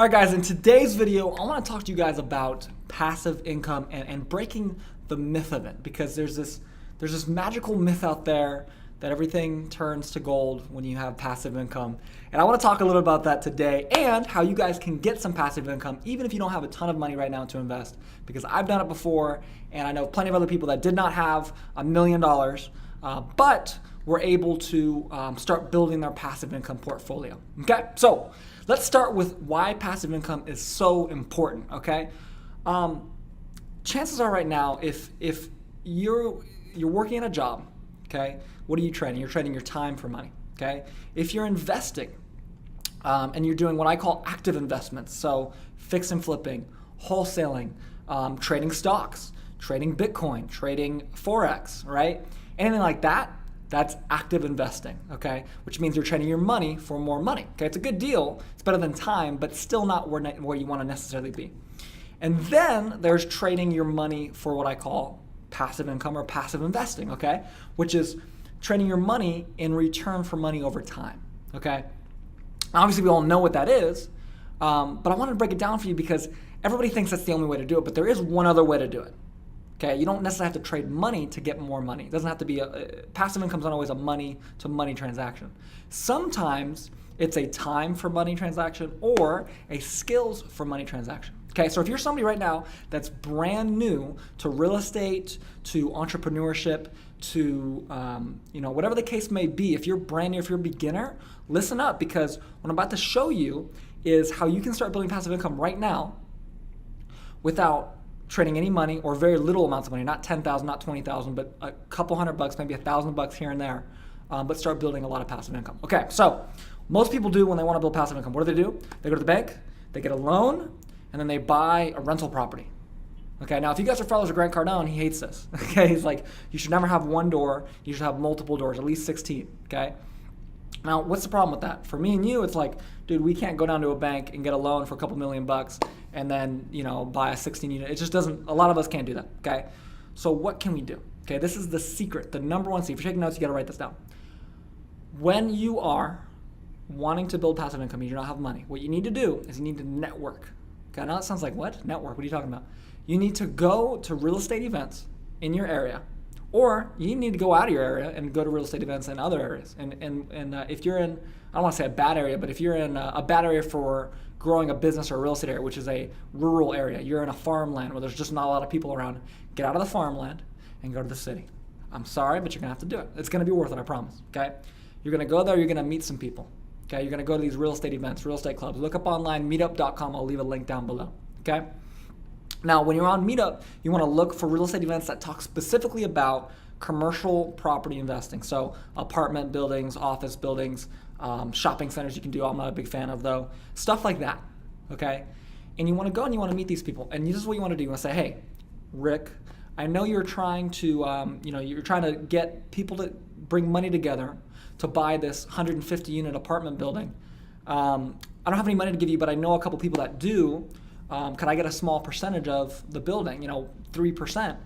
All right, guys, in today's video, I want to talk to you guys about passive income and breaking the myth of it, because there's this magical myth out there that everything turns to gold when you have passive income. And I want to talk a little about that today and how you guys can get some passive income even if you don't have a ton of money right now to invest, because I've done it before and I know plenty of other people that did not have $1 million, but were able to start building their passive income portfolio. Okay, so let's start with why passive income is so important. Okay, chances are right now, if you're working in a job, okay, what are you trading? You're trading your time for money. Okay, if you're investing and you're doing what I call active investments, so fix and flipping, wholesaling, trading stocks, trading Bitcoin, trading Forex, right? Anything like that, that's active investing, okay? Which means you're trading your money for more money, okay? It's a good deal. It's better than time, but still not where you want to necessarily be. And then there's trading your money for what I call passive income or passive investing, okay? Which is trading your money in return for money over time, okay? Now, obviously, we all know what that is, but I wanted to break it down for you because everybody thinks that's the only way to do it, but there is one other way to do it. Okay, you don't necessarily have to trade money to get more money. It doesn't have to be passive income's not always a money to money transaction. Sometimes it's a time for money transaction or a skills for money transaction. Okay, so if you're somebody right now that's brand new to real estate, to entrepreneurship, to whatever the case may be, if you're brand new, if you're a beginner, listen up, because what I'm about to show you is how you can start building passive income right now without trading any money or very little amounts of money, not 10,000, not 20,000, but a couple $100, maybe $1,000 here and there, but start building a lot of passive income. Okay, so most people do when they want to build passive income. What do? They go to the bank, they get a loan, and then they buy a rental property. Okay, now if you guys are followers of Grant Cardone, he hates this. Okay, he's like, you should never have one door, you should have multiple doors, at least 16, okay? Now, what's the problem with that? For me and you, it's like, dude, we can't go down to a bank and get a loan for a couple $1,000,000 and then, buy a 16 unit. It just doesn't, a lot of us can't do that, okay? So what can we do? Okay, this is the secret, the number one secret. If you're taking notes, you gotta write this down. When you are wanting to build passive income, you do not have money, what you need to do is you need to network. Okay, now that sounds like what? Network, what are you talking about? You need to go to real estate events in your area, or you need to go out of your area and go to real estate events in other areas. And if you're in, I don't want to say a bad area, but if you're in a bad area for growing a business or a real estate area, which is a rural area, you're in a farmland where there's just not a lot of people around, get out of the farmland and go to the city. I'm sorry, but you're gonna have to do it. It's gonna be worth it, I promise, okay? You're gonna go there, you're gonna meet some people, okay? You're gonna go to these real estate events, real estate clubs. Look up online, meetup.com, I'll leave a link down below, okay? Now, when you're on Meetup, you wanna look for real estate events that talk specifically about commercial property investing. So apartment buildings, office buildings, shopping centers you can do, I'm not a big fan of though, stuff like that, okay? And you wanna go and you wanna meet these people. And this is what you wanna do. You wanna say, hey, Rick, I know you're trying to, you're trying to get people to bring money together to buy this 150 unit apartment building. I don't have any money to give you, but I know a couple people that do. Can I get a small percentage of the building, 3%,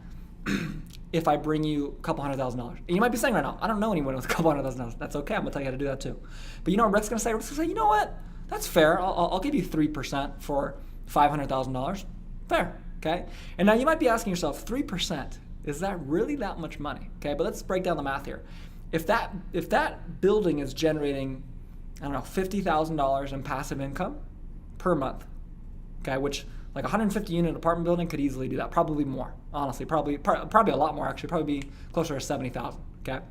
if I bring you a couple $100,000? And you might be saying right now, I don't know anyone with a couple $100,000. That's okay, I'm gonna tell you how to do that too. But you know what Rick's gonna say? Rick's gonna say, you know what? That's fair, I'll give you 3% for $500,000. Fair, okay? And now you might be asking yourself, 3%, is that really that much money? Okay, but let's break down the math here. If that building is generating, I don't know, $50,000 in passive income per month, okay, which like a 150 unit apartment building could easily do that, probably more, honestly, probably a lot more actually, probably be closer to 70,000, okay?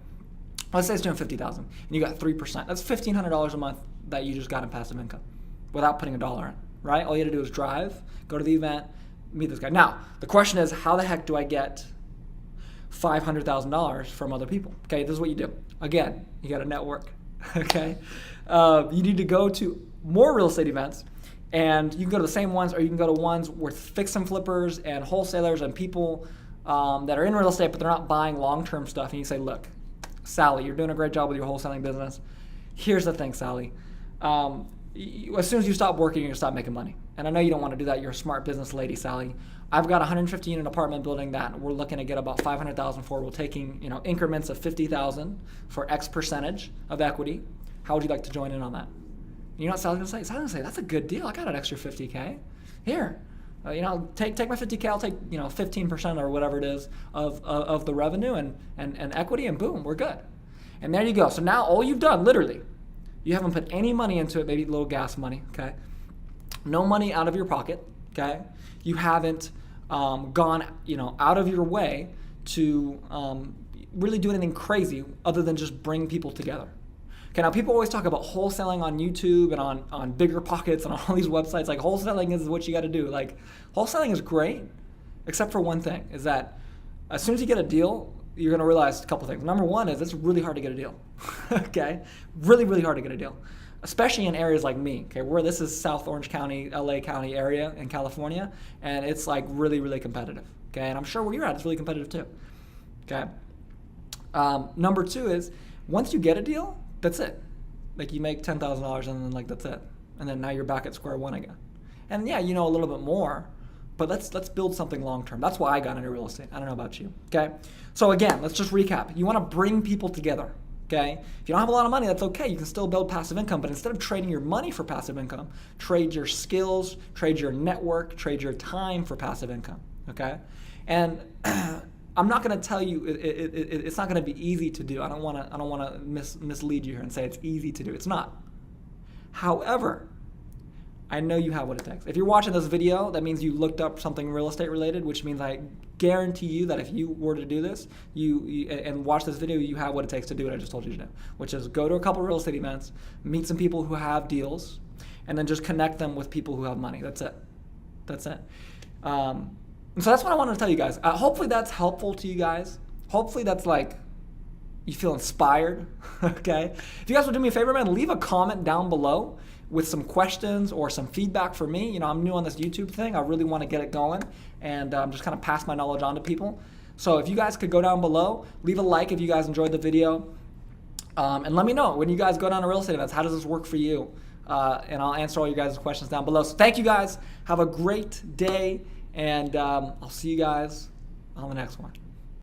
Let's say it's doing 50,000 and you got 3%. That's $1,500 a month that you just got in passive income without putting a dollar in, right? All you had to do is drive, go to the event, meet this guy. Now, the question is, how the heck do I get $500,000 from other people? Okay, this is what you do. Again, you got to network, okay? You need to go to more real estate events, and you can go to the same ones, or you can go to ones with fix and flippers and wholesalers and people that are in real estate, but they're not buying long-term stuff. And you say, look, Sally, you're doing a great job with your wholesaling business. Here's the thing, Sally. As soon as you stop working, you're gonna stop making money. And I know you don't want to do that. You're a smart business lady, Sally. I've got a 150 unit apartment building that we're looking to get about 500,000 for. We're taking increments of 50,000 for X percentage of equity. How would you like to join in on that? You know what Sally's gonna say? Sally's gonna say, that's a good deal. I got an extra 50K. Here, take my 50K. I'll take 15% or whatever it is of the revenue and equity, and boom, we're good. And there you go. So now all you've done, literally, you haven't put any money into it, maybe a little gas money, okay? No money out of your pocket, okay? You haven't gone out of your way to really do anything crazy other than just bring people together. Okay, now people always talk about wholesaling on YouTube and on Bigger Pockets and on all these websites. Like, wholesaling is what you got to do. Like, wholesaling is great, except for one thing, is that as soon as you get a deal, you're going to realize a couple things. Number one is it's really hard to get a deal. Okay, really, really hard to get a deal, especially in areas like me. Okay, where this is South Orange County, LA County area in California, and it's like really, really competitive. Okay, and I'm sure where you're at, it's really competitive too. Okay. Number two is once you get a deal, that's it. Like, you make $10,000 and then that's it. And then now you're back at square one again. And yeah, a little bit more, but let's build something long term. That's why I got into real estate. I don't know about you. Okay. So again, let's just recap. You want to bring people together. Okay. If you don't have a lot of money, that's okay. You can still build passive income, but instead of trading your money for passive income, trade your skills, trade your network, trade your time for passive income. Okay. And I'm not going to tell you it's not going to be easy to do. I don't want to mislead you here and say it's easy to do. It's not. However, I know you have what it takes. If you're watching this video, that means you looked up something real estate related, which means I guarantee you that if you were to do this, and watch this video, you have what it takes to do what I just told you to do, which is go to a couple real estate events, meet some people who have deals, and then just connect them with people who have money. That's it. That's it. And so that's what I wanted to tell you guys. Hopefully that's helpful to you guys. Hopefully that's you feel inspired, okay? If you guys would do me a favor, man, leave a comment down below with some questions or some feedback for me. I'm new on this YouTube thing. I really want to get it going and just kind of pass my knowledge on to people. So if you guys could go down below, leave a like if you guys enjoyed the video, and let me know when you guys go down to real estate events, how does this work for you? And I'll answer all your guys' questions down below. So thank you guys. Have a great day. And I'll see you guys on the next one.